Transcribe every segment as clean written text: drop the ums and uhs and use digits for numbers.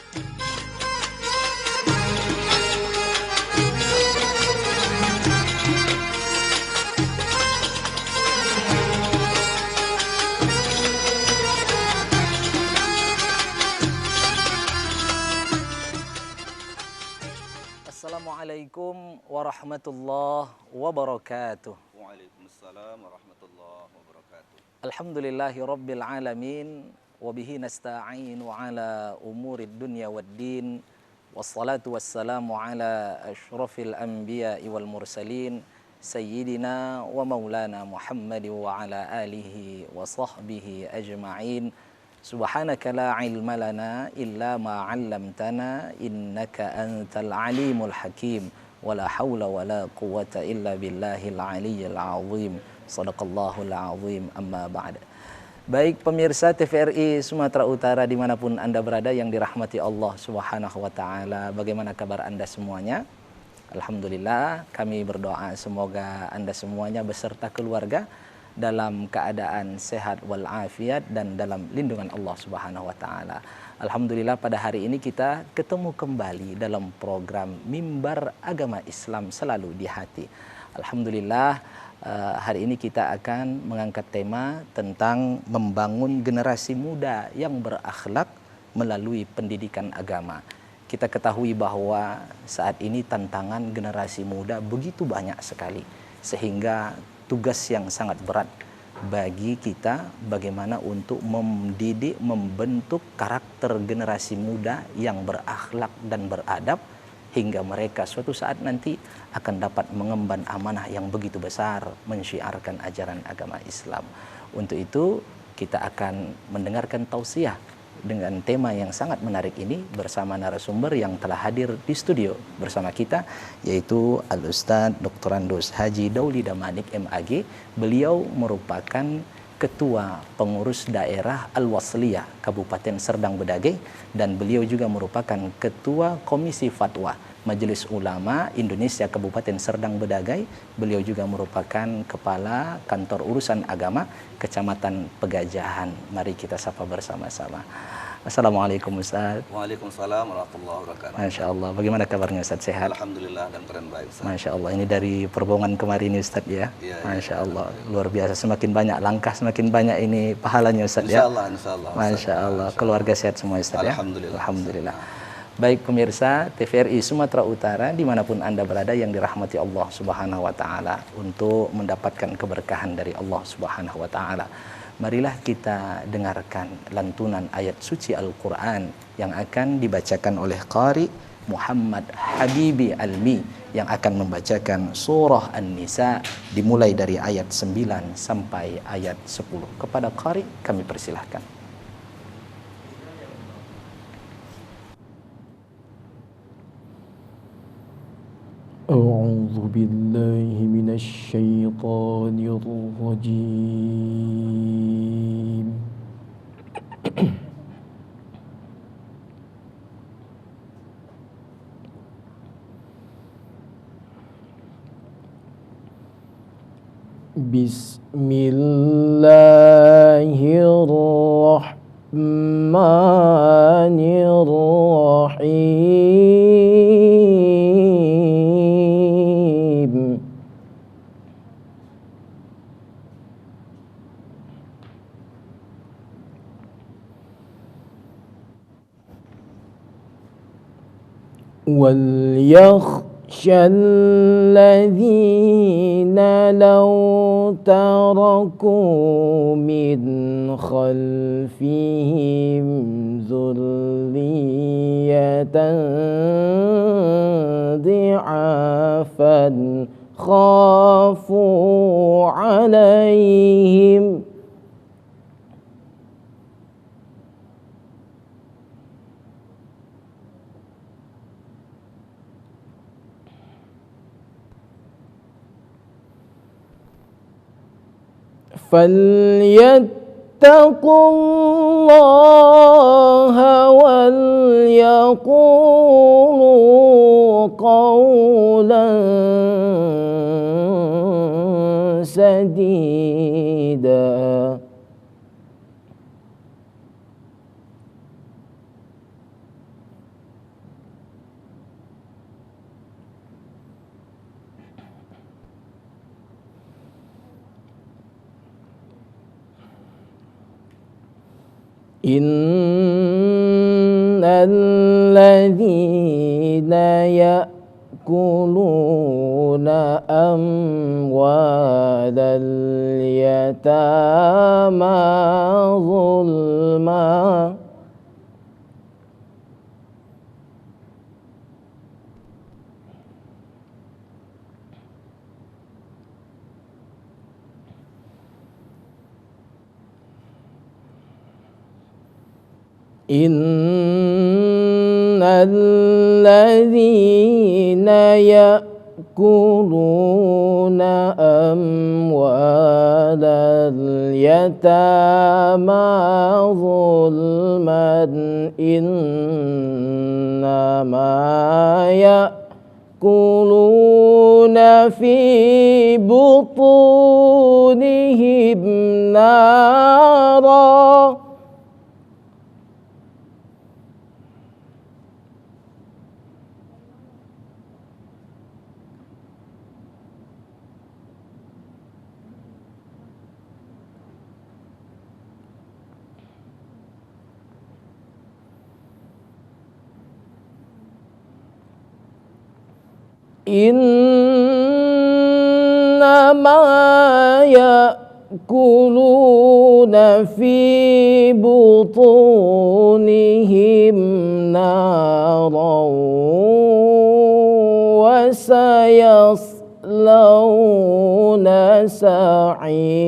Assalamualaikum warahmatullahi wabarakatuh. Waalaikumsalam warahmatullahi wabarakatuh. Alhamdulillahi rabbil alamin wa bihi nasta'in wa ala umurid dunya waddin wassalatu wassalamu ala asyrafil anbiya'i wal mursalin sayyidina wa maulana Muhammad wa ala alihi wa sahbihi ajma'in. Subhanaka la ilma lana illa ma 'allamtana innaka antal alimul hakim wala haula wala quwwata illa billahil aliyyil azim. Shadaqallahul azim, amma ba'd. Baik pemirsa TVRI Sumatera Utara dimanapun Anda berada yang dirahmati Allah Subhanahu wa Ta'ala, bagaimana kabar Anda semuanya? Alhamdulillah, kami berdoa semoga Anda semuanya beserta keluarga dalam keadaan sehat walafiat dan dalam lindungan Allah Subhanahu wa Ta'ala. Alhamdulillah, pada hari ini kita ketemu kembali dalam program Mimbar Agama Islam Selalu di Hati. Alhamdulillah, hari ini kita akan mengangkat tema tentang membangun generasi muda yang berakhlak melalui pendidikan agama. Kita ketahui bahwa saat ini tantangan generasi muda begitu banyak sekali, sehingga tugas yang sangat berat bagi kita bagaimana untuk mendidik, membentuk karakter generasi muda yang berakhlak dan beradab hingga mereka suatu saat nanti akan dapat mengemban amanah yang begitu besar mensyiarkan ajaran agama Islam. Untuk itu kita akan mendengarkan tausiah dengan tema yang sangat menarik ini bersama narasumber yang telah hadir di studio bersama kita, yaitu Al-Ustadz Dr. Andos Haji Dauli Damanik MAG. Beliau merupakan Ketua Pengurus Daerah Al-Wasliyah Kabupaten Serdang Bedagai, dan beliau juga merupakan Ketua Komisi Fatwa Majelis Ulama Indonesia Kabupaten Serdang Bedagai. Beliau juga merupakan Kepala Kantor Urusan Agama Kecamatan Pegajahan. Mari kita sapa bersama-sama. Assalamualaikum Ustaz. Waalaikumsalam warahmatullahi wabarakatuh. Masya Allah, bagaimana kabarnya Ustaz, sehat? Alhamdulillah dan keren baik Ustaz. Masya Allah, ini dari Perbongan kemarin Ustaz ya. Masya Allah, luar biasa, semakin banyak langkah, semakin banyak ini pahalanya Ustaz ya. Insya Allah. Masya Allah, keluarga sehat semua Ustaz ya. Alhamdulillah. Alhamdulillah. Baik pemirsa TVRI Sumatera Utara dimanapun Anda berada yang dirahmati Allah Subhanahu wa Ta'ala, untuk mendapatkan keberkahan dari Allah Subhanahu wa Ta'ala, marilah kita dengarkan lantunan ayat suci Al-Quran yang akan dibacakan oleh Qari Muhammad Habibi Almi, yang akan membacakan surah An-Nisa dimulai dari ayat 9 sampai ayat 10. Kepada Qari kami persilahkan. أعوذ بالله من الشيطان الرجيم بسم الله الرحمن الرحيم وليخشى الذين لو تركوا من خلفهم ذرية ضعافا خافوا عليهم فليتقوا الله وليقولوا قولا سديدا إن الذين يأكلون أموال اليتامى ظلما إن الذين يأكلون أموال اليتامى ظلما إنما يأكلون في بطونهم نارا إنما يأكلون في بطونهم نارا وسيصلون سعيرا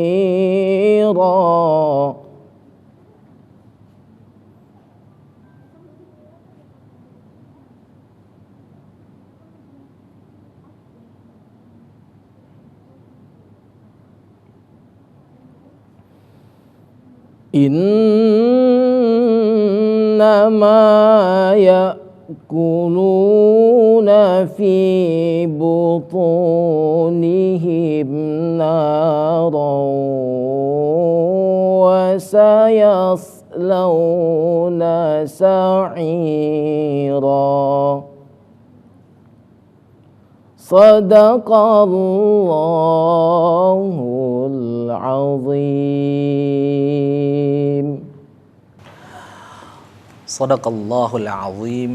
إنما يأكلون في بطونهم نارا وسيصلون سعيرا صدق الله العظيم Sadaqallahul azim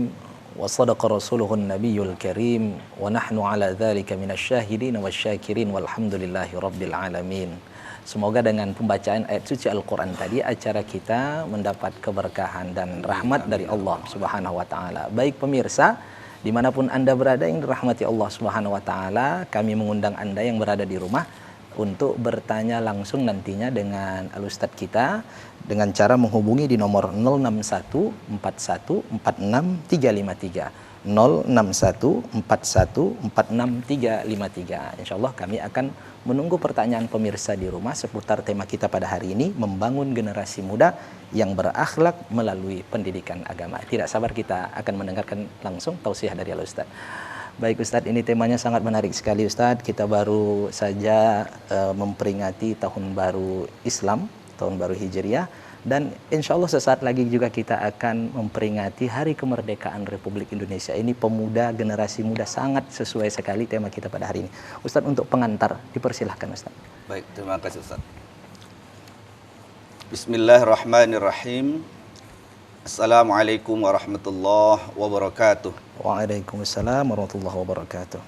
wa sadaqa rasuluhun nabiyul karim wa nahnu ala dzalika minasyahidin wasyakirin walhamdulillahi rabbil alamin. Semoga dengan pembacaan ayat suci Al-Quran tadi acara kita mendapat keberkahan dan rahmat dari Allah Subhanahu wa taala. Baik pemirsa, dimanapun Anda berada yang dirahmati Allah Subhanahu wa taala, kami mengundang Anda yang berada di rumah untuk bertanya langsung nantinya dengan Al-Ustadz kita dengan cara menghubungi di nomor 0614146 353 0614146 353. Insyaallah kami akan menunggu pertanyaan pemirsa di rumah seputar tema kita pada hari ini, membangun generasi muda yang berakhlak melalui pendidikan agama. Tidak sabar kita akan mendengarkan langsung tausiah dari Al-Ustadz. Baik Ustadz, ini temanya sangat menarik sekali Ustadz. Kita baru saja memperingati tahun baru Islam, tahun baru Hijriah, dan insya Allah sesaat lagi juga kita akan memperingati Hari Kemerdekaan Republik Indonesia. Ini pemuda, generasi muda, sangat sesuai sekali tema kita pada hari ini. Ustadz, untuk pengantar dipersilahkan Ustadz. Baik, terima kasih Ustaz. Bismillahirrahmanirrahim. Assalamualaikum warahmatullahi wabarakatuh. Waalaikumsalam warahmatullahi wabarakatuh.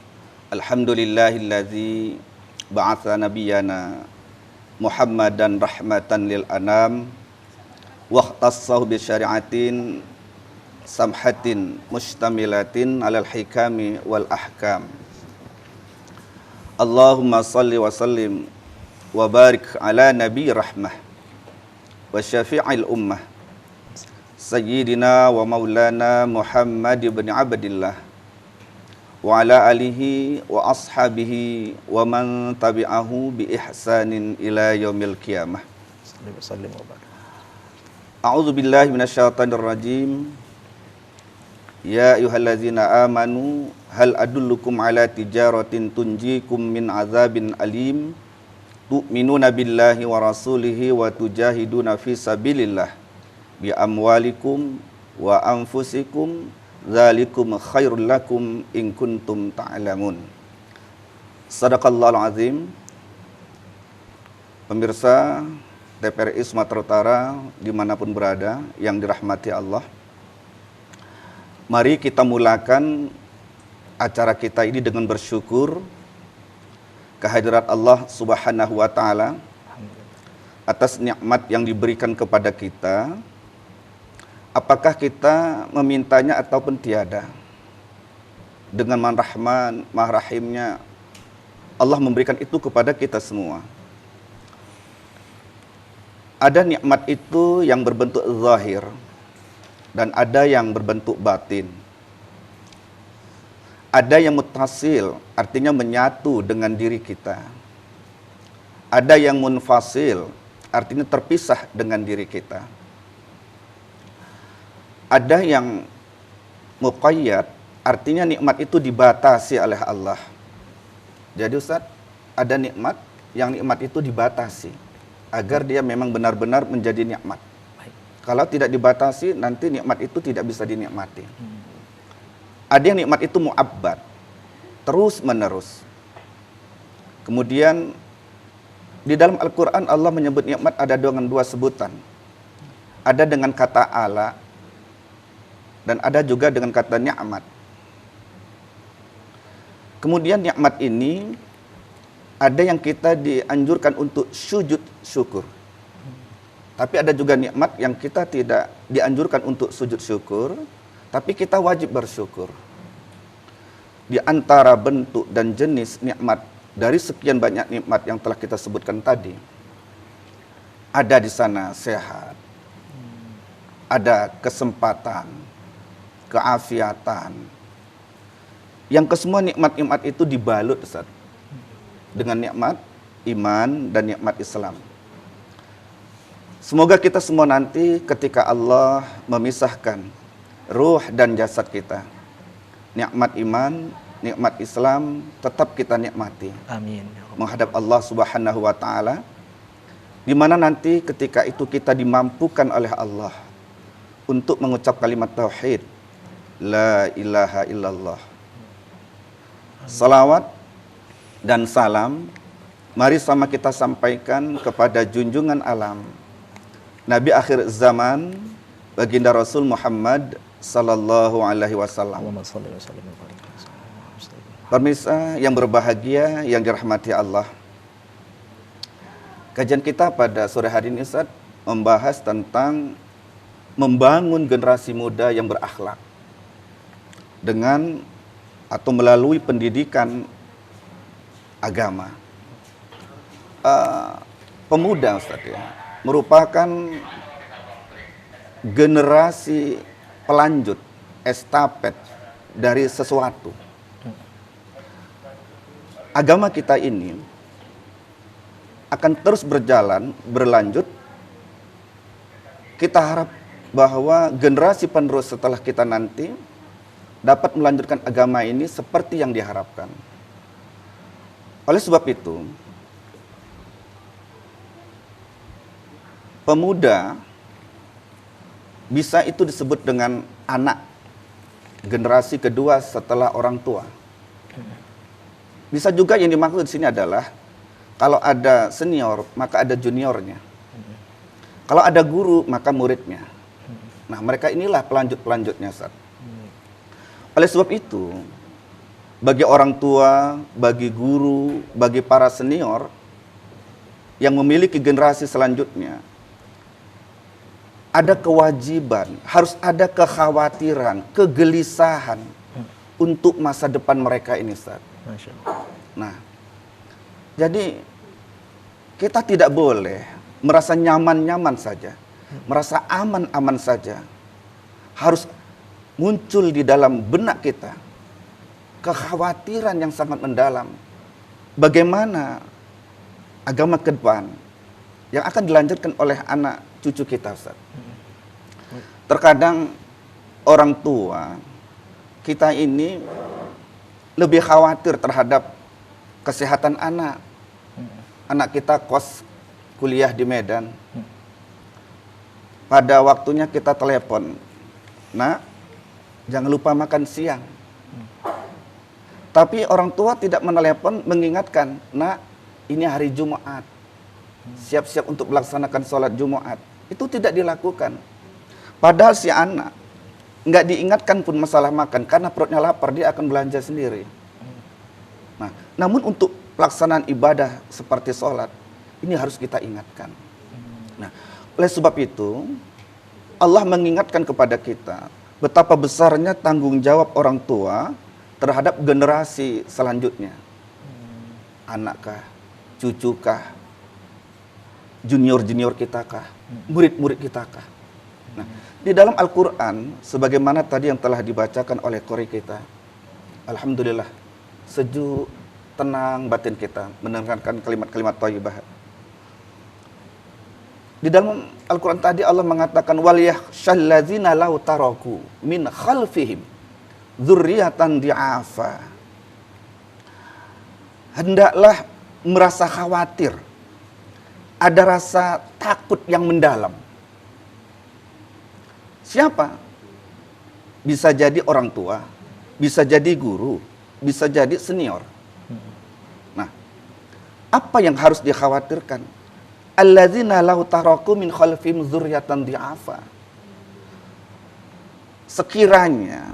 Alhamdulillahilladzi ba'atha nabiyyana Muhammadan rahmatan lil anam wa ikhtassahu bi syari'atin samhatin mustamilatin alal hikami wal ahkam. Allahumma salli wa sallim wa barik ala nabi rahmah wa syafi'il ummah Sayyidina wa maulana Muhammad ibn Abdillah wa ala alihi wa ashabihi wa man tabi'ahu bi ihsanin ila yaumil qiyamah. A'udzu billahi minasyaitonir rajim. Ya ayyuhallazina amanu hal adullukum ala tijaratin tunjikum min azabin alim tu'minuna billahi wa rasulihi wa tujahiduna fi sabilillah bi amwalikum wa anfusikum dzalikum khairul lakum in kuntum ta'lamun. Sadaqallahul azim. Pemirsa TPRI Sumatera Utara dimanapun berada yang dirahmati Allah. Mari kita mulakan acara kita ini dengan bersyukur kehadirat Allah Subhanahu wa Ta'ala atas nikmat yang diberikan kepada kita. Apakah kita memintanya ataupun tiada? Dengan Rahman, Maha Rahimnya, Allah memberikan itu kepada kita semua. Ada nikmat itu yang berbentuk zahir dan ada yang berbentuk batin. Ada yang muttasil, artinya menyatu dengan diri kita. Ada yang munfasil, artinya terpisah dengan diri kita. Ada yang muqayyad, artinya nikmat itu dibatasi oleh Allah. Jadi Ustaz, ada nikmat itu dibatasi agar dia memang benar-benar menjadi nikmat. Baik. Kalau tidak dibatasi, nanti nikmat itu tidak bisa dinikmati. Ada yang nikmat itu mu'abbad, terus menerus. Kemudian di dalam Al-Quran Allah menyebut nikmat ada dengan dua sebutan. Ada dengan kata ala dan ada juga dengan kata ni'mat. Kemudian nikmat ini ada yang kita dianjurkan untuk sujud syukur. Tapi ada juga nikmat yang kita tidak dianjurkan untuk sujud syukur, tapi kita wajib bersyukur. Di antara bentuk dan jenis nikmat dari sekian banyak nikmat yang telah kita sebutkan tadi, ada di sana sehat, ada kesempatan, keafiatan, yang kesemua nikmat-nikmat itu dibalut Ustaz, dengan nikmat iman dan nikmat Islam. Semoga kita semua nanti ketika Allah memisahkan ruh dan jasad kita, nikmat iman, nikmat Islam tetap kita nikmati. Amin. Menghadap Allah Subhanahu wa Ta'ala, di mana nanti ketika itu kita dimampukan oleh Allah untuk mengucap kalimat tauhid, la ilaha illallah. Salawat dan salam mari sama kita sampaikan kepada junjungan alam, Nabi akhir zaman, baginda Rasul Muhammad sallallahu alaihi wasallam. Allahumma shalli wa sallim wa barik. Pemirsa yang berbahagia yang dirahmati Allah, kajian kita pada sore hari ini Ustaz membahas tentang membangun generasi muda yang berakhlak dengan atau melalui pendidikan agama. Pemuda Ustaz ya, merupakan generasi pelanjut, estafet dari sesuatu. Agama kita ini akan terus berlanjut. Kita harap bahwa generasi penerus setelah kita nanti dapat melanjutkan agama ini seperti yang diharapkan. Oleh sebab itu, pemuda bisa itu disebut dengan anak, generasi kedua setelah orang tua. Bisa juga yang dimaksud di sini adalah kalau ada senior, maka ada juniornya. Kalau ada guru, maka muridnya. Nah, mereka inilah pelanjut-pelanjutnya, Ustaz. Oleh sebab itu, bagi orang tua, bagi guru, bagi para senior yang memiliki generasi selanjutnya, ada kewajiban, harus ada kekhawatiran, kegelisahan untuk masa depan mereka ini, Ustaz. Masya Allah. Nah, jadi kita tidak boleh merasa nyaman-nyaman saja, merasa aman-aman saja. Harus muncul di dalam benak kita kekhawatiran yang sangat mendalam. Bagaimana agama ke depan yang akan dilanjutkan oleh anak cucu kita, Ustaz. Terkadang orang tua kita ini lebih khawatir terhadap kesehatan anak. Anak kita kos kuliah di Medan. Pada waktunya kita telepon, "Nak, jangan lupa makan siang." Tapi orang tua tidak menelepon mengingatkan, "Nak, ini hari Jumat. siap-siap untuk melaksanakan sholat Jumat. Itu tidak dilakukan. Padahal si anak nggak diingatkan pun masalah makan, karena perutnya lapar, dia akan belanja sendiri. Nah, namun untuk pelaksanaan ibadah seperti sholat, ini harus kita ingatkan. Nah, oleh sebab itu, Allah mengingatkan kepada kita betapa besarnya tanggung jawab orang tua terhadap generasi selanjutnya. Anakkah, cucukah, junior-junior kita kah, murid-murid kita kah. Nah, di dalam Al-Quran, sebagaimana tadi yang telah dibacakan oleh qori kita, alhamdulillah, sejuk, tenang batin kita mendengarkan kalimat-kalimat thayyibah. Di dalam Al-Quran tadi Allah mengatakan wal yakhshallazina law taraku min khalfihim dzurriatan di'afa. Hendaklah merasa khawatir, ada rasa takut yang mendalam. Siapa? Bisa jadi orang tua, bisa jadi guru, bisa jadi senior. Nah, apa yang harus dikhawatirkan? Alladzina law taraku min khalfihim dzurriatan di'afa. Sekiranya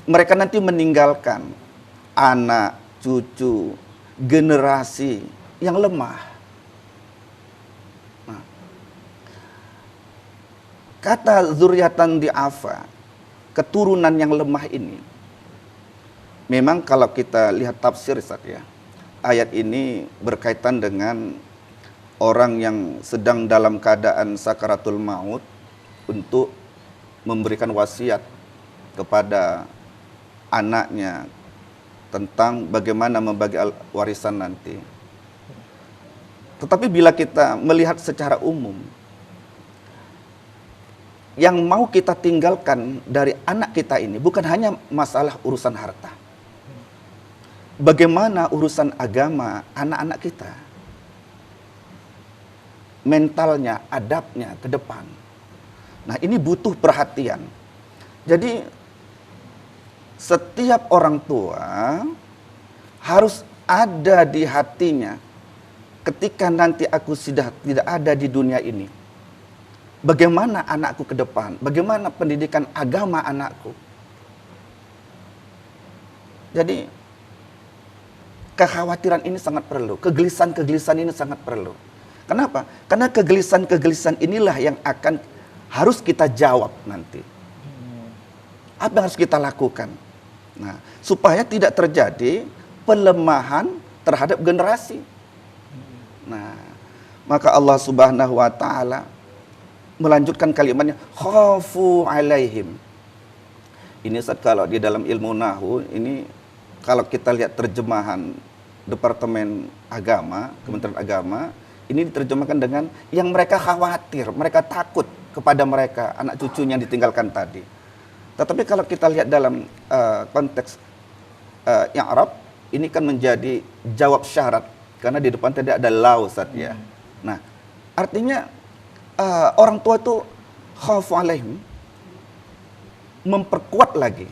mereka nanti meninggalkan anak, cucu, generasi yang lemah. Nah, kata dzurriatan di'afa, keturunan yang lemah ini, memang kalau kita lihat tafsir Ustaz ya, ayat ini berkaitan dengan orang yang sedang dalam keadaan sakaratul maut untuk memberikan wasiat kepada anaknya tentang bagaimana membagi warisan nanti. Tetapi bila kita melihat secara umum, yang mau kita tinggalkan dari anak kita ini bukan hanya masalah urusan harta. Bagaimana urusan agama anak-anak kita? Mentalnya, adabnya ke depan. Nah, ini butuh perhatian. Jadi setiap orang tua harus ada di hatinya ketika nanti aku sudah tidak ada di dunia ini. Bagaimana anakku ke depan? Bagaimana pendidikan agama anakku? Jadi kekhawatiran ini sangat perlu, kegelisahan-kegelisahan ini sangat perlu. Kenapa? Karena kegelisahan-kegelisahan inilah yang harus kita jawab nanti. Apa yang harus kita lakukan? Nah, supaya tidak terjadi pelemahan terhadap generasi. Nah, maka Allah Subhanahu wa taala melanjutkan kalimatnya khafu alaihim. Ini Ustaz, kalau di dalam ilmu nahwu ini, kalau kita lihat terjemahan Departemen Agama, Kementerian Agama, ini diterjemahkan dengan yang mereka khawatir, mereka takut kepada mereka, anak cucunya yang ditinggalkan tadi. Tetapi kalau kita lihat dalam konteks i'rab, ini kan menjadi jawab syarat, karena di depan tadi ada law Ustaz ya. Nah, artinya orang tua itu khafu alaihim, memperkuat lagi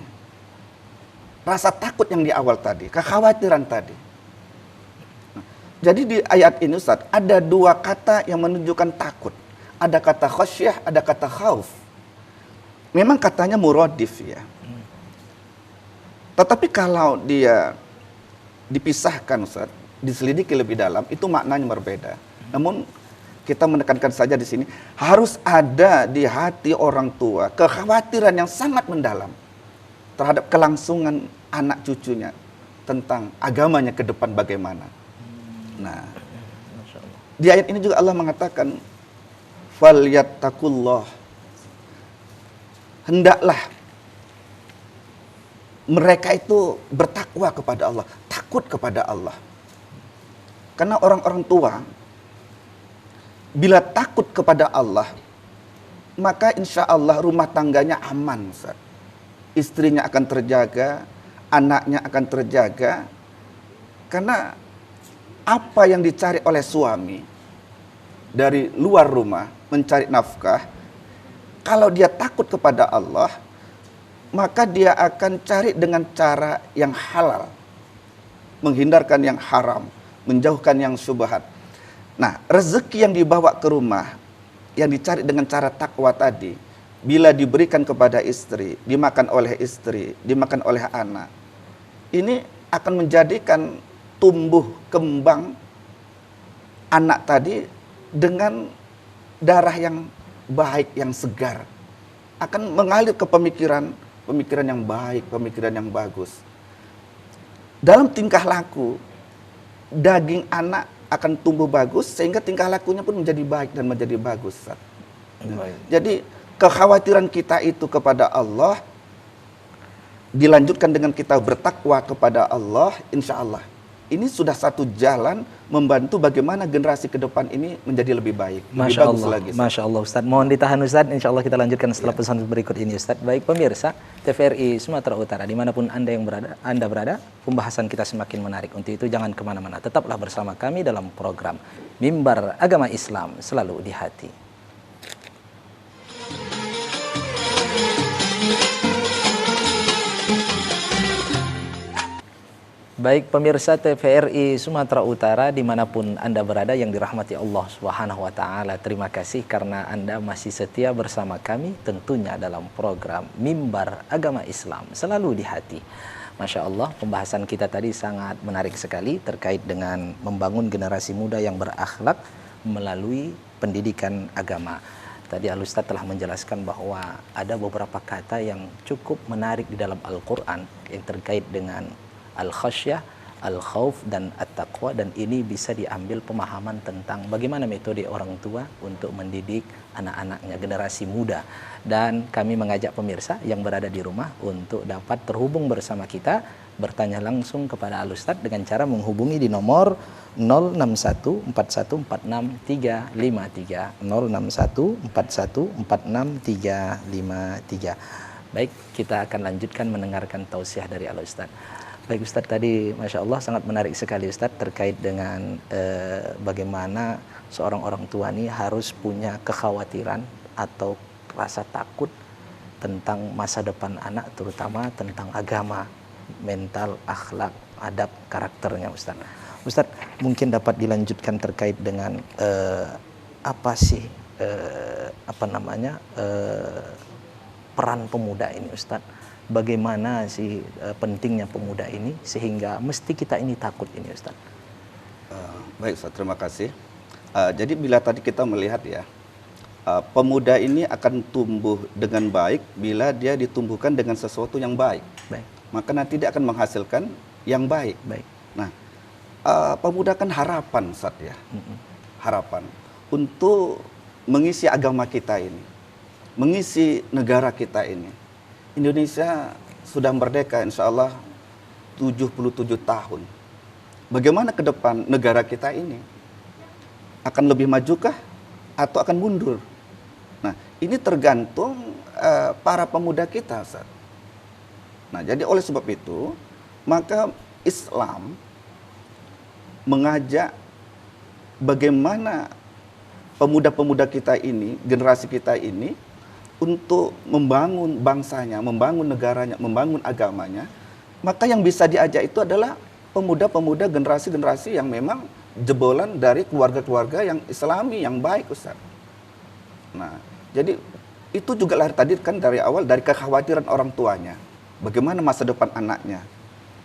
rasa takut yang di awal tadi, kekhawatiran tadi. Jadi di ayat ini Ustaz, ada dua kata yang menunjukkan takut. Ada kata khasyah, ada kata khauf. Memang katanya muradif ya. Tetapi kalau dia dipisahkan Ustaz, diselidiki lebih dalam, itu maknanya berbeda. Namun kita menekankan saja di sini, harus ada di hati orang tua kekhawatiran yang sangat mendalam terhadap kelangsungan anak cucunya tentang agamanya ke depan bagaimana. Nah, di ayat ini juga Allah mengatakan falyattaqullah, hendaklah mereka itu bertakwa kepada Allah, takut kepada Allah. Karena orang-orang tua bila takut kepada Allah, maka insya Allah rumah tangganya aman Ustaz. Istrinya akan terjaga, anaknya akan terjaga. Karena apa yang dicari oleh suami dari luar rumah mencari nafkah, kalau dia takut kepada Allah, maka dia akan cari dengan cara yang halal, menghindarkan yang haram, menjauhkan yang syubhat. Nah, rezeki yang dibawa ke rumah, yang dicari dengan cara takwa tadi, bila diberikan kepada istri, dimakan oleh istri, dimakan oleh anak, ini akan menjadikan tumbuh kembang anak tadi dengan darah yang baik, yang segar. Akan mengalir ke pemikiran yang baik, pemikiran yang bagus. Dalam tingkah laku, daging anak akan tumbuh bagus sehingga tingkah lakunya pun menjadi baik dan menjadi bagus. Jadi kekhawatiran kita itu kepada Allah dilanjutkan dengan kita bertakwa kepada Allah, insya Allah ini sudah satu jalan membantu bagaimana generasi ke depan ini menjadi lebih baik, lebih bagus lagi. Masya Allah Ustaz. Mohon ditahan Ustaz, insya Allah kita lanjutkan setelah pesan berikut ini Ustaz. Baik pemirsa TVRI Sumatera Utara, dimanapun Anda berada, pembahasan kita semakin menarik. Untuk itu jangan kemana-mana, tetaplah bersama kami dalam program Mimbar Agama Islam Selalu di Hati. Baik pemirsa TVRI Sumatera Utara dimanapun Anda berada yang dirahmati Allah Subhanahu wa Ta'ala, terima kasih karena Anda masih setia bersama kami tentunya dalam program Mimbar Agama Islam Selalu di Hati. Masya Allah, pembahasan kita tadi sangat menarik sekali terkait dengan membangun generasi muda yang berakhlak melalui pendidikan agama. Tadi Al-Ustaz telah menjelaskan bahwa ada beberapa kata yang cukup menarik di dalam Al-Quran yang terkait dengan al-khasyah, al-khauf, dan at-taqwa, dan ini bisa diambil pemahaman tentang bagaimana metode orang tua untuk mendidik anak-anaknya, generasi muda. Dan kami mengajak pemirsa yang berada di rumah untuk dapat terhubung bersama kita, bertanya langsung kepada Al-Ustaz dengan cara menghubungi di nomor 0614146 353, 0614146 353. Baik, kita akan lanjutkan mendengarkan tausiah dari Al-Ustaz. Baik Ustadz, tadi Masya Allah sangat menarik sekali Ustadz terkait dengan bagaimana seorang orang tua ini harus punya kekhawatiran atau rasa takut tentang masa depan anak, terutama tentang agama, mental, akhlak, adab, karakternya Ustadz. Ustadz, mungkin dapat dilanjutkan terkait dengan apa sih peran pemuda ini Ustadz? Bagaimana sih pentingnya pemuda ini sehingga mesti kita ini takut ini Ustaz? Baik Ustaz, terima kasih. Jadi bila tadi kita melihat ya, pemuda ini akan tumbuh dengan baik bila dia ditumbuhkan dengan sesuatu yang baik. Baik. Maka nanti dia akan menghasilkan yang baik. Baik. Nah, pemuda kan harapan Ustaz ya. Harapan untuk mengisi agama kita ini, mengisi negara kita ini. Indonesia sudah merdeka insya Allah 77 tahun. Bagaimana ke depan negara kita ini? Akan lebih majukah atau akan mundur? Nah, ini tergantung para pemuda kita, Ustaz. Nah, jadi oleh sebab itu, maka Islam mengajak bagaimana pemuda-pemuda kita ini, generasi kita ini, untuk membangun bangsanya, membangun negaranya, membangun agamanya, maka yang bisa diajak itu adalah pemuda-pemuda generasi-generasi yang memang jebolan dari keluarga-keluarga yang Islami, yang baik, Ustaz. Nah, jadi itu juga lahir tadi kan dari awal dari kekhawatiran orang tuanya, bagaimana masa depan anaknya.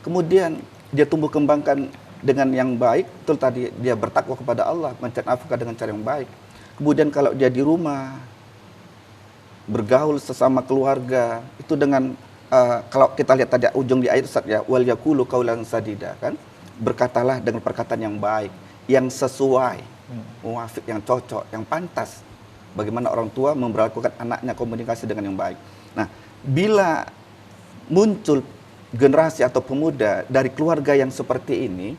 Kemudian dia tumbuh kembangkan dengan yang baik, betul tadi dia bertakwa kepada Allah, mencari nafkah dengan cara yang baik. Kemudian kalau dia di rumah bergaul sesama keluarga itu dengan kalau kita lihat tadi ujung di ayat Ustaz ya, wal yaqulu qaulan sadida, kan, berkatalah dengan perkataan yang baik, yang sesuai, muwafiq, yang cocok, yang pantas. Bagaimana orang tua memperlakukan anaknya, komunikasi dengan yang baik. Nah, bila muncul generasi atau pemuda dari keluarga yang seperti ini,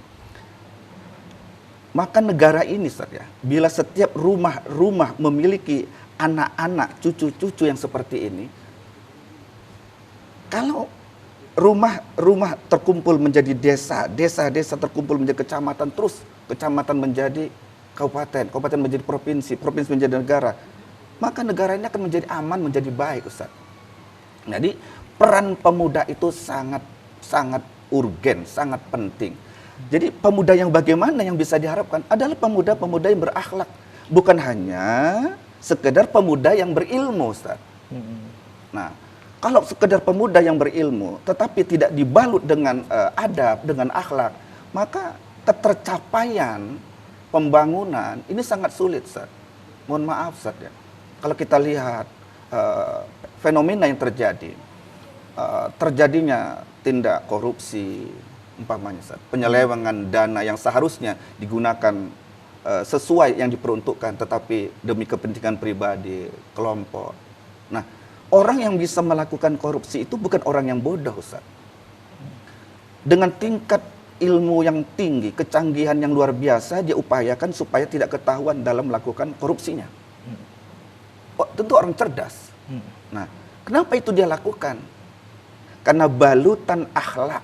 maka negara ini Ustaz ya, bila setiap rumah memiliki anak-anak, cucu-cucu yang seperti ini, kalau rumah terkumpul menjadi desa, desa terkumpul menjadi kecamatan, terus kecamatan menjadi kabupaten, kabupaten menjadi provinsi, provinsi menjadi negara, maka negara ini akan menjadi aman, menjadi baik, Ustaz. Jadi peran pemuda itu sangat urgen, sangat penting. Jadi pemuda yang bagaimana yang bisa diharapkan adalah pemuda-pemuda yang berakhlak, bukan hanya sekedar pemuda yang berilmu, Ustaz. Nah, kalau sekedar pemuda yang berilmu tetapi tidak dibalut dengan adab, dengan akhlak, maka ketercapaian pembangunan ini sangat sulit, Ustaz. Mohon maaf, Ustaz ya. Kalau kita lihat fenomena yang terjadi, terjadinya tindak korupsi, umpamanya, Ustaz, penyelewengan dana yang seharusnya digunakan sesuai yang diperuntukkan, tetapi demi kepentingan pribadi, kelompok. Nah, orang yang bisa melakukan korupsi itu bukan orang yang bodoh, Ustaz. Dengan tingkat ilmu yang tinggi, kecanggihan yang luar biasa, dia upayakan supaya tidak ketahuan dalam melakukan korupsinya. Oh, tentu orang cerdas. Nah, kenapa itu dia lakukan? Karena balutan akhlak,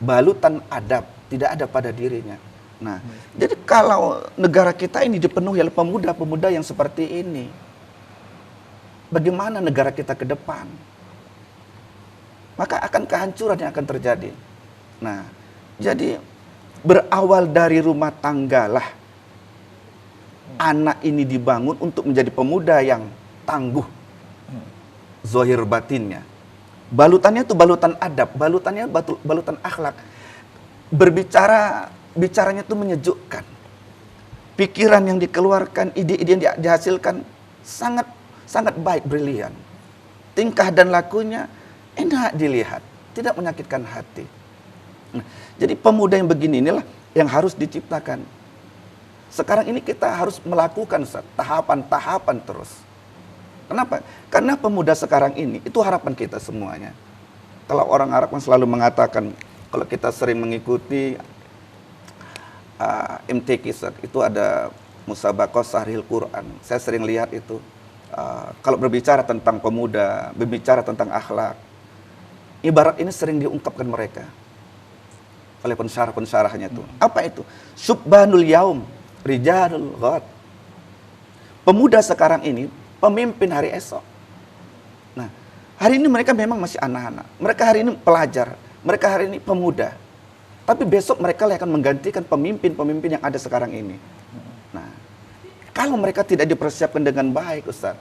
balutan adab tidak ada pada dirinya. Nah, jadi kalau negara kita ini dipenuhi oleh pemuda-pemuda yang seperti ini, bagaimana negara kita ke depan? Maka akan kehancuran yang akan terjadi. Nah, jadi berawal dari rumah tanggalah anak ini dibangun untuk menjadi pemuda yang tangguh, zahir batinnya. Balutannya itu balutan adab, balutannya balutan akhlak. Bicaranya itu menyejukkan. Pikiran yang dikeluarkan, ide-ide yang dihasilkan sangat sangat baik, brilian. Tingkah dan lakunya enak dilihat, tidak menyakitkan hati. Nah, jadi pemuda yang begini inilah yang harus diciptakan. Sekarang ini kita harus melakukan tahapan-tahapan terus. Kenapa? Karena pemuda sekarang ini, itu harapan kita semuanya. Kalau orang Arab kan selalu mengatakan, kalau kita sering mengikuti MTQ, itu ada Musabaqah Sahril Quran. Saya sering lihat itu. Kalau berbicara tentang pemuda, berbicara tentang akhlak, ibarat ini sering diungkapkan mereka oleh pensyarah-pensyarahnya itu. Apa itu? Subbanul yaum, rijalul ghad. Pemuda sekarang ini pemimpin hari esok. Nah, hari ini mereka memang masih anak-anak. Mereka hari ini pelajar. Mereka hari ini pemuda. Tapi besok mereka akan menggantikan pemimpin-pemimpin yang ada sekarang ini. Nah, kalau mereka tidak dipersiapkan dengan baik, Ustaz,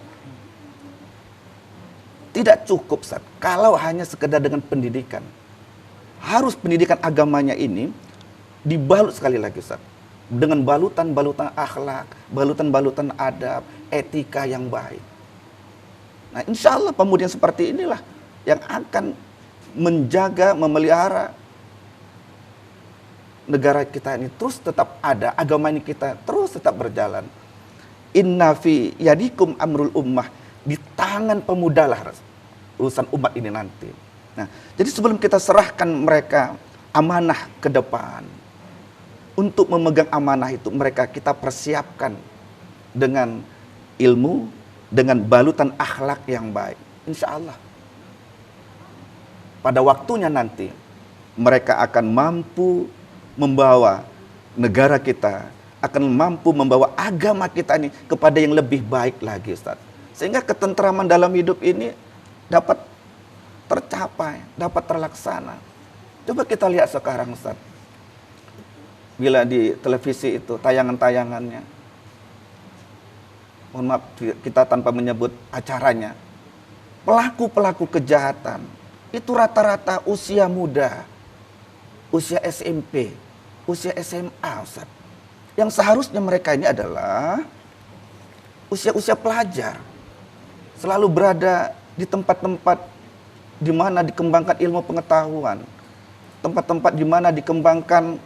tidak cukup, Ustaz, kalau hanya sekedar dengan pendidikan. Harus pendidikan agamanya ini dibalut sekali lagi, Ustaz, dengan balutan-balutan akhlak, balutan-balutan adab, etika yang baik. Nah, insya Allah pemuda yang seperti inilah yang akan menjaga, memelihara negara kita ini terus tetap ada, agama ini kita terus tetap berjalan. Inna fi yadikum amrul ummah, di tangan pemuda lah urusan umat ini nanti. Nah, jadi sebelum kita serahkan mereka amanah ke depan, untuk memegang amanah itu mereka kita persiapkan dengan ilmu, dengan balutan akhlak yang baik. Insya Allah pada waktunya nanti mereka akan mampu membawa negara kita, akan mampu membawa agama kita ini kepada yang lebih baik lagi, Ustaz. Sehingga ketentraman dalam hidup ini dapat tercapai, dapat terlaksana. Coba kita lihat sekarang, Ustaz. Bila di televisi itu tayangan-tayangannya, mohon maaf kita tanpa menyebut acaranya, pelaku-pelaku kejahatan itu rata-rata usia muda, usia SMP, usia SMA, Ustaz. Yang seharusnya mereka ini adalah usia-usia pelajar, selalu berada di tempat-tempat di mana dikembangkan ilmu pengetahuan, tempat-tempat di mana dikembangkan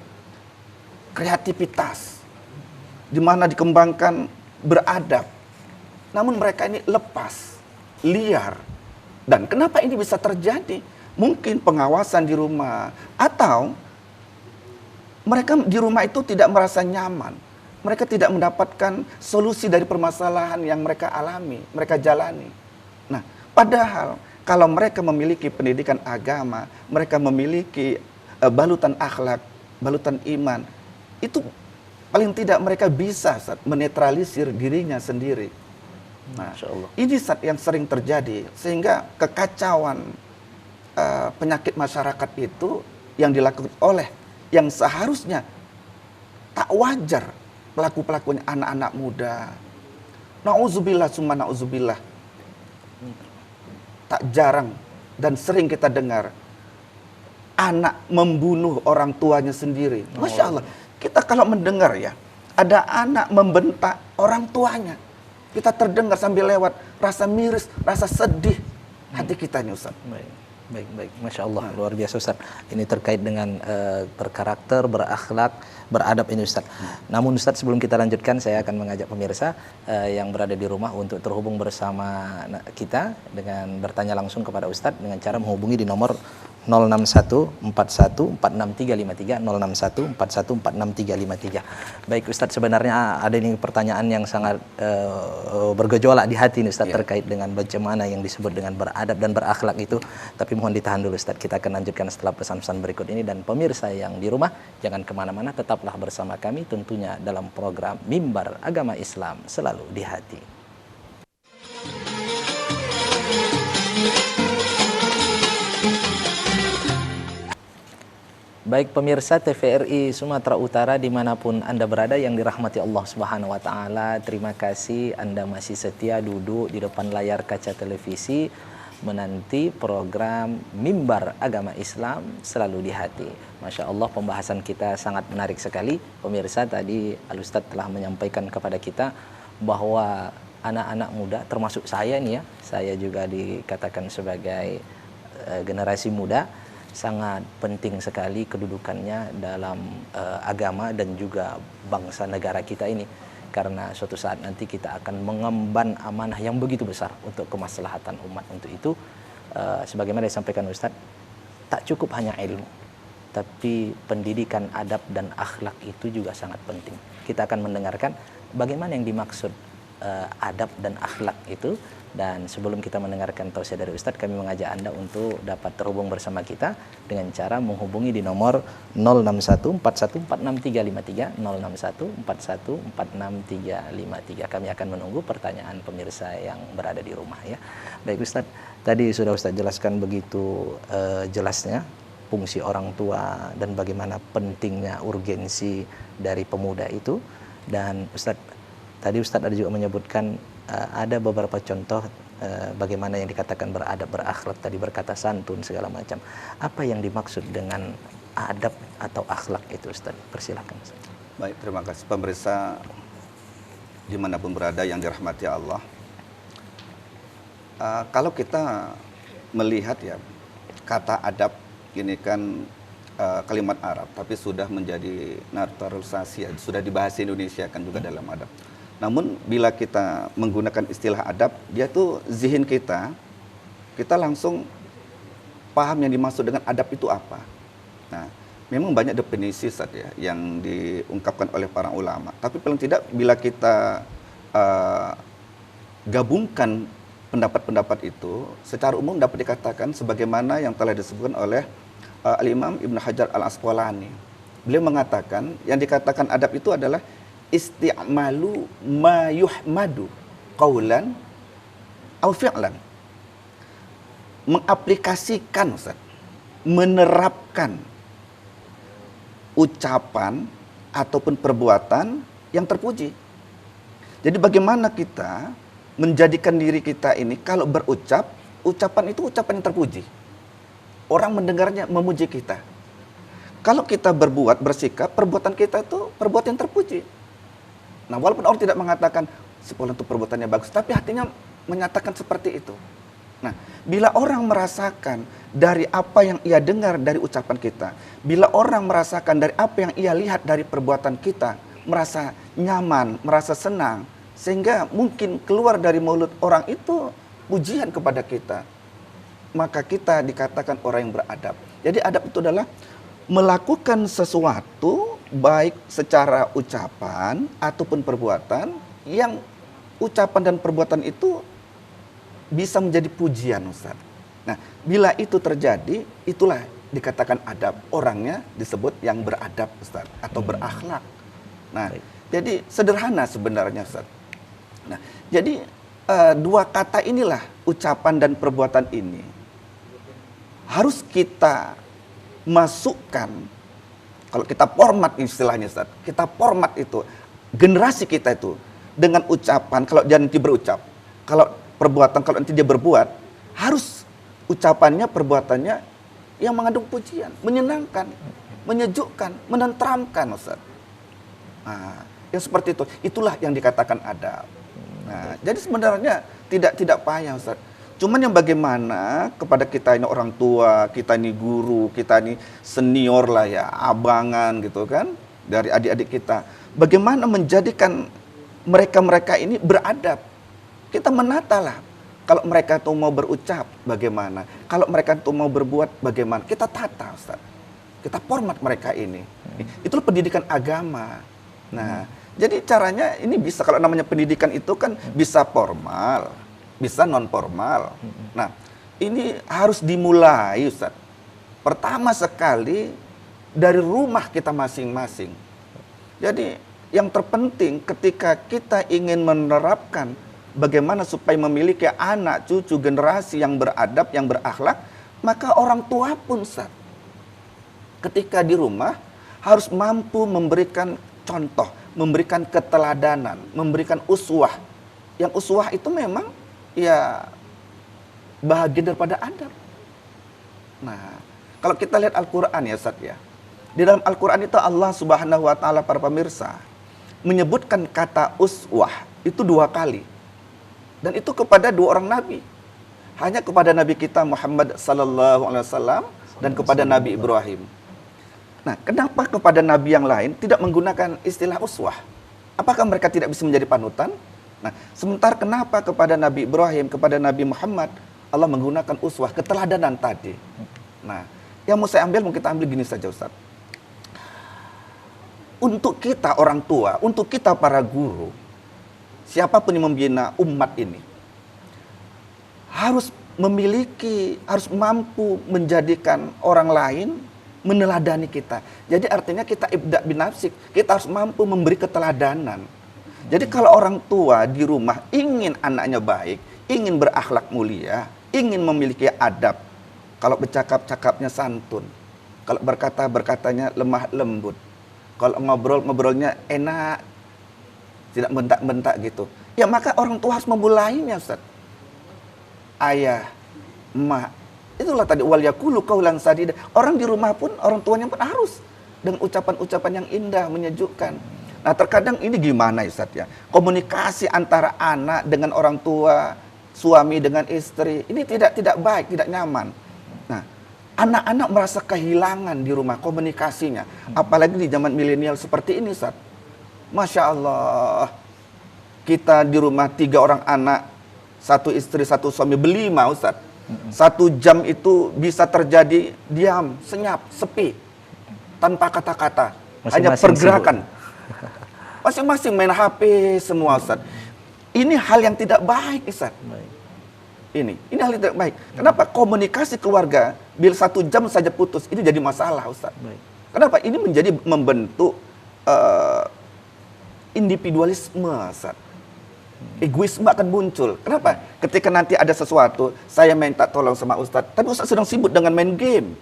kreativitas, di mana dikembangkan beradab. Namun mereka ini lepas, liar. Dan kenapa ini bisa terjadi? Mungkin pengawasan di rumah, atau mereka di rumah itu tidak merasa nyaman. Mereka tidak mendapatkan solusi dari permasalahan yang mereka alami, mereka jalani. Nah, padahal kalau mereka memiliki pendidikan agama, mereka memiliki balutan akhlak, balutan iman, itu paling tidak mereka bisa menetralisir dirinya sendiri. Nah, ini yang sering terjadi, sehingga kekacauan penyakit masyarakat itu yang dilakukan oleh yang seharusnya tak wajar pelaku-pelakunya anak-anak muda. Nauzubillah summa nauzubillah. Tak jarang dan sering kita dengar anak membunuh orang tuanya sendiri. Masya Allah, kita kalau mendengar ya, ada anak membentak orang tuanya, kita terdengar sambil lewat, rasa miris, rasa sedih hati kita nih Ustaz. Baik. Masya Allah, luar biasa Ustaz. Ini terkait dengan berkarakter, berakhlak, beradab ini Ustaz. Namun Ustaz, sebelum kita lanjutkan, saya akan mengajak pemirsa yang berada di rumah untuk terhubung bersama kita dengan bertanya langsung kepada Ustaz dengan cara menghubungi di nomor 06141463353, 06141463353. Baik Ustaz, sebenarnya ada ini pertanyaan yang sangat bergejolak di hati ini Ustaz, terkait dengan bagaimana yang disebut dengan beradab dan berakhlak itu. Tapi mohon ditahan dulu Ustaz, kita akan lanjutkan setelah pesan-pesan berikut ini. Dan pemirsa yang di rumah, jangan kemana-mana, tetaplah bersama kami tentunya dalam program Mimbar Agama Islam Selalu di Hati. Baik pemirsa TVRI Sumatera Utara dimanapun Anda berada yang dirahmati Allah Subhanahu Wa Taala, terima kasih Anda masih setia duduk di depan layar kaca televisi menanti program Mimbar Agama Islam Selalu di Hati. Masya Allah, pembahasan kita sangat menarik sekali. Pemirsa, tadi Al-Ustadz telah menyampaikan kepada kita bahwa anak-anak muda, termasuk saya nih ya, saya juga dikatakan sebagai generasi muda, sangat penting sekali kedudukannya dalam agama dan juga bangsa negara kita ini, karena suatu saat nanti kita akan mengemban amanah yang begitu besar untuk kemaslahatan umat. Untuk itu sebagaimana disampaikan Ustadz, tak cukup hanya ilmu, tapi pendidikan adab dan akhlak itu juga sangat penting. Kita akan mendengarkan bagaimana yang dimaksud adab dan akhlak itu. Dan sebelum kita mendengarkan tausiah dari Ustadz, kami mengajak Anda untuk dapat terhubung bersama kita dengan cara menghubungi di nomor 06141463353, 06141463353. Kami akan menunggu pertanyaan pemirsa yang berada di rumah ya. Baik Ustadz, tadi sudah Ustadz jelaskan begitu jelasnya fungsi orang tua dan bagaimana pentingnya urgensi dari pemuda itu. Dan tadi Ustadz ada juga menyebutkan ada beberapa contoh bagaimana yang dikatakan beradab, berakhlak, tadi berkata santun segala macam. Apa yang dimaksud dengan adab atau akhlak itu Ustaz? Persilahkan Ustaz. Baik, terima kasih pemirsa dimanapun berada yang dirahmati Allah. Kalau kita melihat ya, kata adab ini kan kalimat Arab, tapi sudah menjadi naturalisasi, ya, sudah dibahas di Indonesia kan juga dalam adab. Namun bila kita menggunakan istilah adab, dia tuh zihin kita langsung paham yang dimaksud dengan adab itu apa. Nah, memang banyak definisi saja yang diungkapkan oleh para ulama. Tapi paling tidak bila kita gabungkan pendapat-pendapat itu, secara umum dapat dikatakan sebagaimana yang telah disebutkan oleh Al-Imam Ibnu Hajar Al-Asqalani. Beliau mengatakan yang dikatakan adab itu adalah isti'malu ma yuhmadu qaulan au fi'lan. Mengaplikasikan, Ustaz, menerapkan ucapan ataupun perbuatan yang terpuji. Jadi bagaimana kita menjadikan diri kita ini kalau berucap, ucapan itu ucapan yang terpuji. Orang mendengarnya memuji kita. Kalau kita berbuat, bersikap, perbuatan kita itu perbuatan yang terpuji. Nah, walaupun orang tidak mengatakan sepolan itu perbuatannya bagus, tapi hatinya menyatakan seperti itu. Nah, bila orang merasakan dari apa yang ia dengar dari ucapan kita, bila orang merasakan dari apa yang ia lihat dari perbuatan kita, merasa nyaman, merasa senang, sehingga mungkin keluar dari mulut orang itu pujian kepada kita, maka kita dikatakan orang yang beradab. Jadi adab itu adalah melakukan sesuatu baik secara ucapan ataupun perbuatan yang ucapan dan perbuatan itu bisa menjadi pujian, Ustaz. Nah, bila itu terjadi, itulah dikatakan adab. Orangnya disebut yang beradab, Ustaz, atau berakhlak. Nah, jadi sederhana sebenarnya, Ustaz. Nah, jadi dua kata inilah, ucapan dan perbuatan ini, harus kita masukkan Kalau kita format istilahnya Ustaz, kita format itu generasi kita itu dengan ucapan, kalau dia nanti berucap, kalau perbuatan, kalau nanti dia berbuat, harus ucapannya, perbuatannya yang mengandung pujian, menyenangkan, menyejukkan, menenteramkan Ustaz. Nah, yang seperti itu, itulah yang dikatakan adab. Nah, jadi sebenarnya tidak payah Ustaz. Cuman yang bagaimana kepada kita ini orang tua, kita ini guru, kita ini senior lah ya, abangan gitu kan, dari adik-adik kita. Bagaimana menjadikan mereka-mereka ini beradab. Kita menata lah. Kalau mereka tuh mau berucap, bagaimana? Kalau mereka tuh mau berbuat, bagaimana? Kita tata Ustaz. Kita format mereka ini. Itulah pendidikan agama. Nah, jadi caranya ini bisa, kalau namanya pendidikan itu kan bisa formal, bisa non formal. Nah, ini harus dimulai Ustaz. Pertama sekali dari rumah kita masing-masing. Jadi yang terpenting ketika kita ingin menerapkan bagaimana supaya memiliki anak cucu generasi yang beradab, yang berakhlak, maka orang tua pun Ustaz, ketika di rumah harus mampu memberikan contoh, memberikan keteladanan, memberikan uswah. Yang uswah itu memang ya bahagian daripada adab. Nah, kalau kita lihat Al-Quran ya Ustaz ya, di dalam Al-Quran itu Allah Subhanahu wa Ta'ala, para pemirsa, menyebutkan kata uswah itu 2 kali, dan itu kepada 2 orang nabi, hanya kepada Nabi kita Muhammad sallallahu alaihi wasallam dan kepada Nabi Ibrahim. Nah, kenapa kepada nabi yang lain tidak menggunakan istilah uswah? Apakah mereka tidak bisa menjadi panutan? Nah, sementara kenapa kepada Nabi Ibrahim, kepada Nabi Muhammad Allah menggunakan uswah, keteladanan tadi? Nah, yang mau saya ambil, mau kita ambil gini saja Ustaz. Untuk kita orang tua, untuk kita para guru, siapapun yang membina umat ini, harus mampu menjadikan orang lain meneladani kita. Jadi artinya kita ibda binafsik, kita harus mampu memberi keteladanan. Jadi kalau orang tua di rumah ingin anaknya baik, ingin berakhlak mulia, ingin memiliki adab, kalau bercakap-cakapnya santun, kalau berkatanya lemah lembut, kalau ngobrolnya enak, tidak bentak-bentak gitu, ya maka orang tua harus memulainya Ustaz. Ayah, emak, itulah tadi wal yaqulu qaulan sadida. Orang di rumah pun, orang tuanya pun harus dengan ucapan-ucapan yang indah, menyejukkan. Nah, terkadang ini gimana Ustaz ya? Komunikasi antara anak dengan orang tua, suami dengan istri, ini tidak baik, tidak nyaman. Nah, anak-anak merasa kehilangan di rumah komunikasinya, apalagi di zaman milenial seperti ini Ustaz. Masya Allah, kita di rumah 3 orang anak, 1 istri, 1 suami, berlima Ustaz. 1 jam itu bisa terjadi diam, senyap, sepi, tanpa kata-kata, hanya pergerakan. Masing-masing main HP semua Ustaz. Ini hal yang tidak baik Ustaz. Ini hal yang tidak baik. Kenapa? Komunikasi keluarga bila 1 jam saja putus, ini jadi masalah Ustaz. Kenapa? Ini menjadi membentuk individualisme Ustaz. Egoisme akan muncul. Kenapa? Ketika nanti ada sesuatu, saya minta tolong sama Ustaz, tapi Ustaz sedang sibuk dengan main game,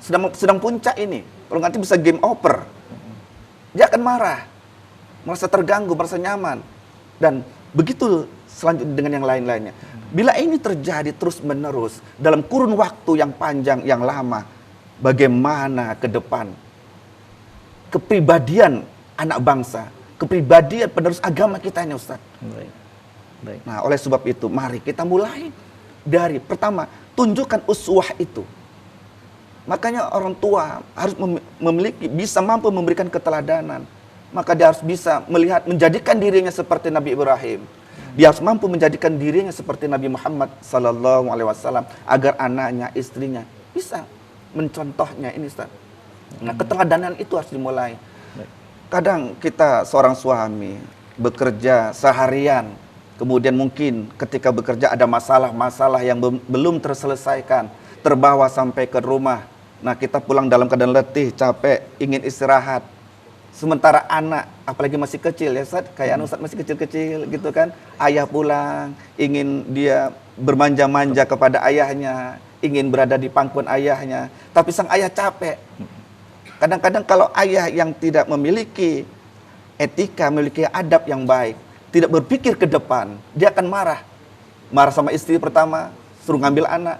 sedang puncak ini. Kalau nanti bisa game over, dia akan marah, merasa terganggu, merasa nyaman, dan begitu selanjutnya dengan yang lain-lainnya. Bila ini terjadi terus-menerus dalam kurun waktu yang panjang, yang lama, bagaimana ke depan kepribadian anak bangsa, kepribadian penerus agama kita ini Ustaz. Baik. Nah, oleh sebab itu mari kita mulai dari pertama, tunjukkan uswah itu. Makanya orang tua harus bisa mampu memberikan keteladanan. Maka dia harus bisa melihat, menjadikan dirinya seperti Nabi Ibrahim. Dia harus mampu menjadikan dirinya seperti Nabi Muhammad sallallahu alaihi wasallam agar anaknya, istrinya bisa mencontohnya ini Ustaz. Nah, keteladanan itu harus dimulai. Kadang kita seorang suami bekerja seharian, kemudian mungkin ketika bekerja ada masalah-masalah yang belum terselesaikan, terbawa sampai ke rumah. Nah, kita pulang dalam keadaan letih, capek, ingin istirahat. Sementara anak, apalagi masih kecil ya Ustaz, kayak Ustaz masih kecil-kecil gitu kan, ayah pulang, ingin dia bermanja-manja kepada ayahnya, ingin berada di pangkuan ayahnya, tapi sang ayah capek. Kadang-kadang kalau ayah yang tidak memiliki etika, memiliki adab yang baik, tidak berpikir ke depan, dia akan marah. Marah sama istri pertama, suruh ngambil anak.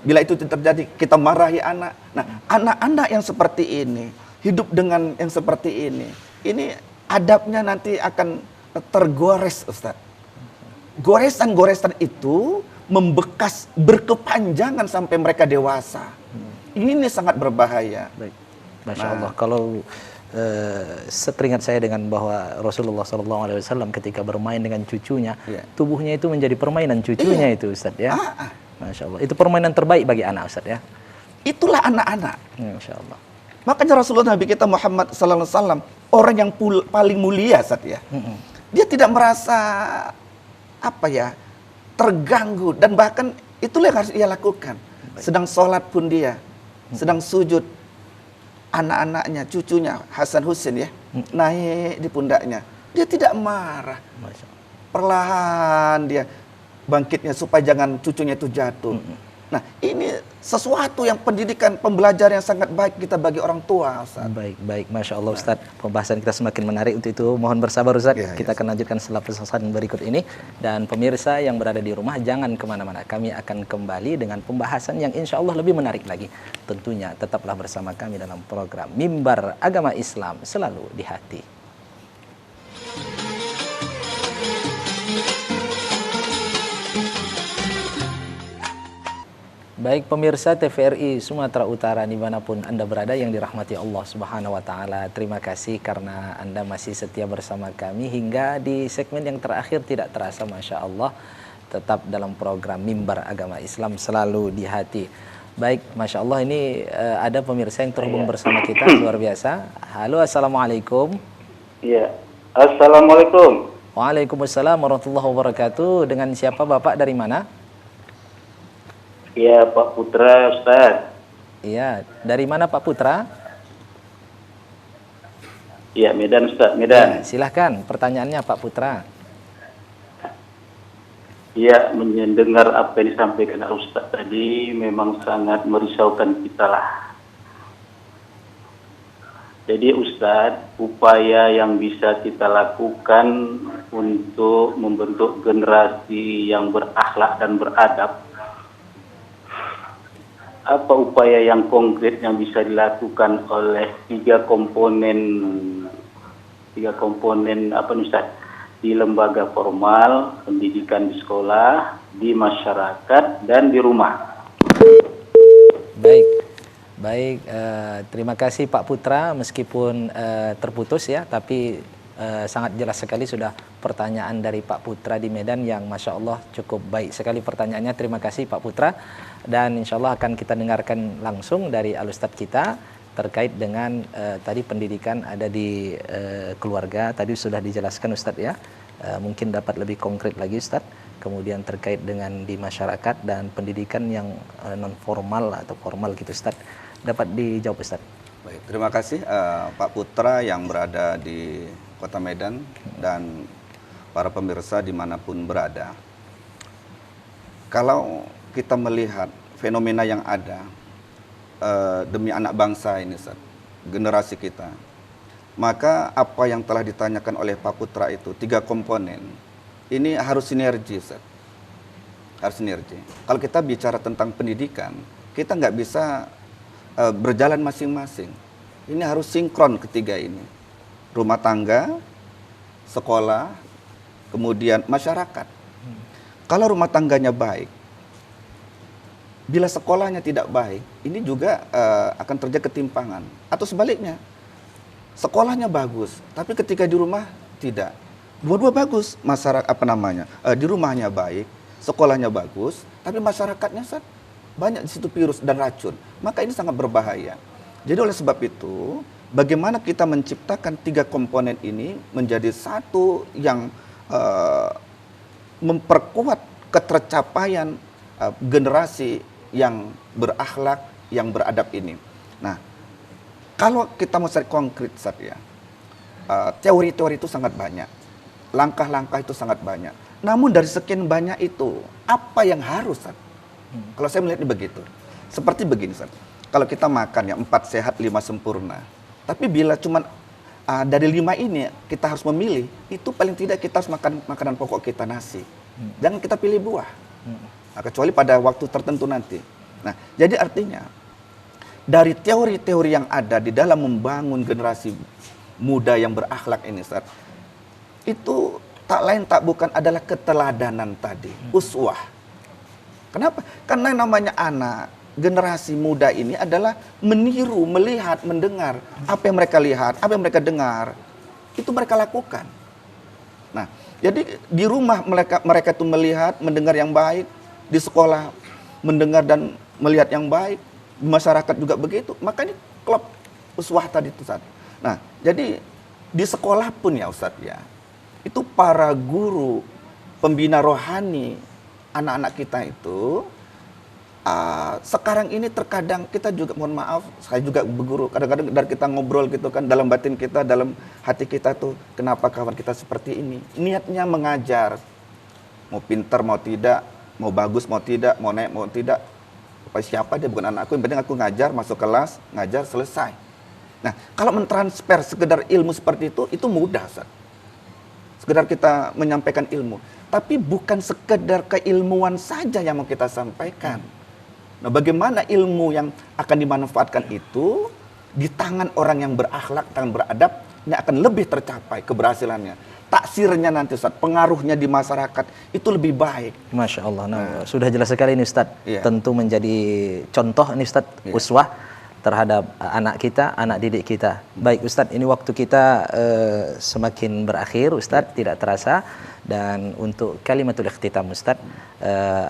Bila itu terjadi, kita marahi anak. Nah, anak-anak yang seperti ini, hidup dengan yang seperti ini adabnya nanti akan tergores, Ustaz. Goresan-goresan itu membekas berkepanjangan sampai mereka dewasa. Ini sangat berbahaya. Baik. Masya Allah. Kalau seteringat saya dengan bahwa Rasulullah SAW ketika bermain dengan cucunya, tubuhnya itu menjadi permainan cucunya itu, Ustaz ya. Masya Allah. Itu permainan terbaik bagi anak, Ustaz ya. Itulah anak-anak. Masya Allah. Makanya Rasulullah Nabi kita Muhammad SAW orang yang paling mulia, Ustaz ya. Dia tidak merasa terganggu, dan bahkan itulah yang harus ia lakukan. Sedang sholat pun dia, sedang sujud, anak-anaknya, cucunya Hasan Husain ya, naik di pundaknya, dia tidak marah. Perlahan dia bangkitnya supaya jangan cucunya itu jatuh. Nah, ini sesuatu yang pendidikan, pembelajaran yang sangat baik kita bagi orang tua, Ustaz. Baik, Masya Allah, Ustaz. Pembahasan kita semakin menarik. Untuk itu mohon bersabar, Ustaz. Kita akan lanjutkan setelah pesan berikut ini. Dan pemirsa yang berada di rumah, jangan kemana-mana. Kami akan kembali dengan pembahasan yang insya Allah lebih menarik lagi. Tentunya tetaplah bersama kami dalam program Mimbar Agama Islam Selalu di Hati. Baik pemirsa TVRI Sumatera Utara dimanapun Anda berada yang dirahmati Allah Subhanahu Wa Taala, terima kasih karena Anda masih setia bersama kami hingga di segmen yang terakhir. Tidak terasa, Masya Allah, tetap dalam program Mimbar Agama Islam Selalu di Hati. Baik, Masya Allah, ini ada pemirsa yang terhubung bersama kita, luar biasa. Halo, Assalamualaikum. Iya, Assalamualaikum. Waalaikumsalam warahmatullahi wabarakatuh. Dengan siapa Bapak, dari mana? Iya, Pak Putra, Ustaz. Iya, dari mana Pak Putra? Iya, Medan, Ustaz, Medan. Ya, silahkan, pertanyaannya Pak Putra. Iya, mendengar apa yang disampaikan Ustaz tadi memang sangat merisaukan kita lah. Jadi Ustaz, upaya yang bisa kita lakukan untuk membentuk generasi yang berakhlak dan beradab, apa upaya yang konkret yang bisa dilakukan oleh tiga komponen apa nih Ustaz? Di lembaga formal, pendidikan di sekolah, di masyarakat, dan di rumah. Baik, terima kasih Pak Putra, meskipun terputus ya, tapi sangat jelas sekali sudah pertanyaan dari Pak Putra di Medan yang Masya Allah cukup baik sekali pertanyaannya. Terima kasih Pak Putra, dan insya Allah akan kita dengarkan langsung dari Al-Ustadz kita terkait dengan tadi pendidikan ada di keluarga, tadi sudah dijelaskan Ustadz ya, mungkin dapat lebih konkret lagi Ustadz, kemudian terkait dengan di masyarakat dan pendidikan yang non formal atau formal gitu Ustadz, dapat dijawab Ustadz. Baik, terima kasih Pak Putra yang berada di Kota Medan dan para pemirsa dimanapun berada. Kalau kita melihat fenomena yang ada demi anak bangsa ini, Ustaz, generasi kita, maka apa yang telah ditanyakan oleh Pak Putra itu, tiga komponen, ini harus sinergi, Ustaz. Harus sinergi. Kalau kita bicara tentang pendidikan, kita nggak bisa berjalan masing-masing. Ini harus sinkron ketiga ini. Rumah tangga, sekolah, kemudian masyarakat. Kalau rumah tangganya baik, bila sekolahnya tidak baik, ini juga akan terjadi ketimpangan. Atau sebaliknya, sekolahnya bagus, tapi ketika di rumah tidak. Dua-dua bagus, masyarakat di rumahnya baik, sekolahnya bagus, tapi masyarakatnya banyak di situ virus dan racun. Maka ini sangat berbahaya. Jadi oleh sebab itu, bagaimana kita menciptakan tiga komponen ini menjadi satu yang memperkuat ketercapaian generasi yang berakhlak, yang beradab ini. Nah, kalau kita mau cari konkret, ya, teori-teori itu sangat banyak, langkah-langkah itu sangat banyak. Namun dari sekian banyak itu, apa yang harus, Kalau saya melihatnya begitu, seperti begini, kalau kita makan ya 4 sehat 5 sempurna. Tapi bila cuma dari 5 ini kita harus memilih, itu paling tidak kita harus makan makanan pokok kita nasi. Jangan kita pilih buah. Nah, kecuali pada waktu tertentu nanti. Nah, jadi artinya dari teori-teori yang ada di dalam membangun generasi muda yang berakhlak ini, Ustaz, itu tak lain tak bukan adalah keteladanan tadi, uswah. Kenapa? Karena namanya anak, generasi muda ini adalah meniru, melihat, mendengar apa yang mereka lihat, apa yang mereka dengar, itu mereka lakukan. Nah, jadi di rumah mereka itu melihat, mendengar yang baik, di sekolah mendengar dan melihat yang baik, di masyarakat juga begitu. Makanya klub uswah tadi itu, Ustaz. Nah, jadi di sekolah pun ya Ustaz ya, itu para guru pembina rohani anak-anak kita itu sekarang ini terkadang kita juga, mohon maaf, saya juga berguru, kadang-kadang dari kita ngobrol gitu kan, dalam batin kita, dalam hati kita tuh, kenapa kawan kita seperti ini? Niatnya mengajar, mau pintar mau tidak, mau bagus mau tidak, mau naik mau tidak, siapa dia, bukan anakku, yang penting aku ngajar, masuk kelas, ngajar, selesai. Nah, kalau mentransfer sekedar ilmu seperti itu mudah, Ustaz. Sekedar kita menyampaikan ilmu. Tapi bukan sekedar keilmuan saja yang mau kita sampaikan. Nah, bagaimana ilmu yang akan dimanfaatkan itu di tangan orang yang berakhlak, tangan beradab, ini akan lebih tercapai keberhasilannya. Taksirnya nanti, Ustaz, pengaruhnya di masyarakat itu lebih baik. Masya Allah. Nah, sudah jelas sekali ini, Ustaz. Iya. Tentu menjadi contoh ini, Ustaz, uswah terhadap anak kita, anak didik kita. Baik Ustadz, ini waktu kita semakin berakhir Ustadz, tidak terasa. Dan untuk kalimatul ikhtitam Ustadz,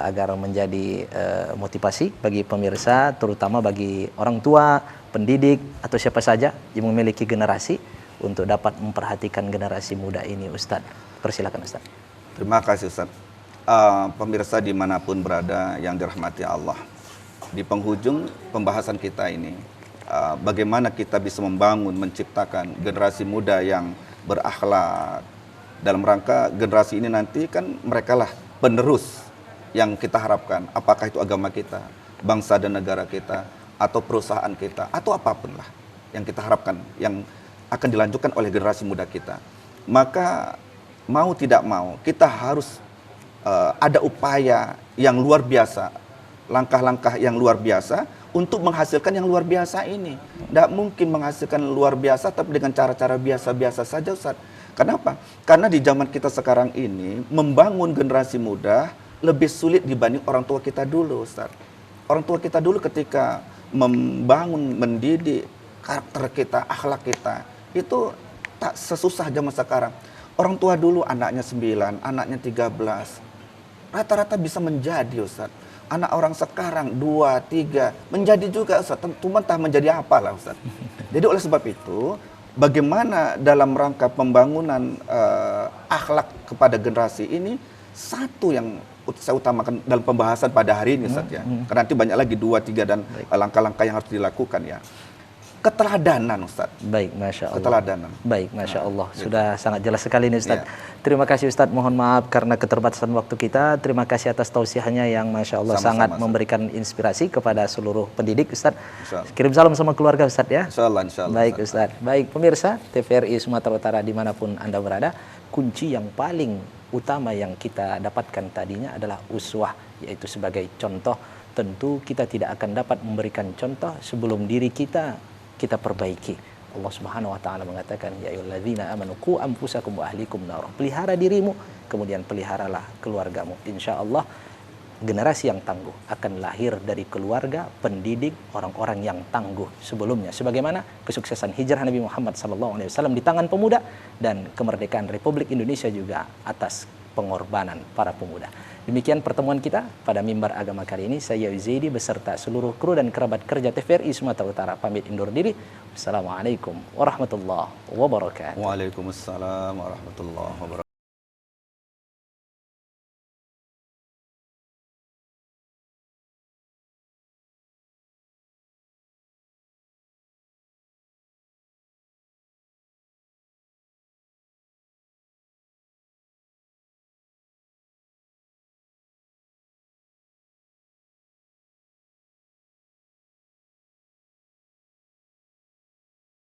agar menjadi motivasi bagi pemirsa, terutama bagi orang tua, pendidik, atau siapa saja yang memiliki generasi, untuk dapat memperhatikan generasi muda ini Ustadz. Persilakan Ustadz. Terima kasih Ustadz. Pemirsa dimanapun berada yang dirahmati Allah, di penghujung pembahasan kita ini, bagaimana kita bisa membangun, menciptakan generasi muda yang berakhlak. Dalam rangka generasi ini nanti kan mereka lah penerus yang kita harapkan. Apakah itu agama kita, bangsa dan negara kita, atau perusahaan kita, atau apapun lah yang kita harapkan, yang akan dilanjutkan oleh generasi muda kita. Maka mau tidak mau, kita harus ada upaya yang luar biasa, langkah-langkah yang luar biasa untuk menghasilkan yang luar biasa ini. Tidak mungkin menghasilkan luar biasa tapi dengan cara-cara biasa-biasa saja, Ustaz. Kenapa? Karena di zaman kita sekarang ini membangun generasi muda lebih sulit dibanding orang tua kita dulu, Ustaz. Orang tua kita dulu ketika membangun, mendidik karakter kita, akhlak kita, itu tak sesusah zaman sekarang. Orang tua dulu anaknya 9, anaknya 13. Rata-rata bisa menjadi, Ustaz. Anak orang sekarang 2, 3 menjadi juga, Ustaz. Cuma entah menjadi apa lah, Ustaz. Jadi oleh sebab itu, bagaimana dalam rangka pembangunan akhlak kepada generasi ini, satu yang saya utamakan dalam pembahasan pada hari ini, Ustaz ya. Karena nanti banyak lagi 2, 3 dan langkah-langkah yang harus dilakukan ya. Keteladanan, Ustaz. Baik, Masya Allah. Keteladanan. Baik, Masya Allah. Sudah sangat jelas sekali ini, Ustaz. Ya. Terima kasih, Ustaz. Mohon maaf karena keterbatasan waktu kita. Terima kasih atas tausiahnya yang Masya Allah sangat memberikan inspirasi kepada seluruh pendidik, Ustaz. Kirim salam sama keluarga, Ustaz ya. Insya Allah. Baik, Ustaz. Baik, pemirsa TVRI Sumatera Utara dimanapun Anda berada, kunci yang paling utama yang kita dapatkan tadinya adalah uswah, yaitu sebagai contoh. Tentu kita tidak akan dapat memberikan contoh sebelum diri kita perbaiki. Allah Subhanahu wa taala mengatakan, ya ayyuhalladzina amanu qu anfusakum wa ahlikum nar. Pelihara dirimu, kemudian peliharalah keluargamu. Insyaallah generasi yang tangguh akan lahir dari keluarga pendidik orang-orang yang tangguh sebelumnya. Sebagaimana kesuksesan hijrah Nabi Muhammad SAW di tangan pemuda, dan kemerdekaan Republik Indonesia juga atas pengorbanan para pemuda. Demikian pertemuan kita pada Mimbar Agama kali ini. Saya Zaidi beserta seluruh kru dan kerabat kerja TVRI Sumatera Utara pamit undur diri. Wassalamualaikum warahmatullahi wabarakatuh. Waalaikumsalam warahmatullahi wabarakatuh.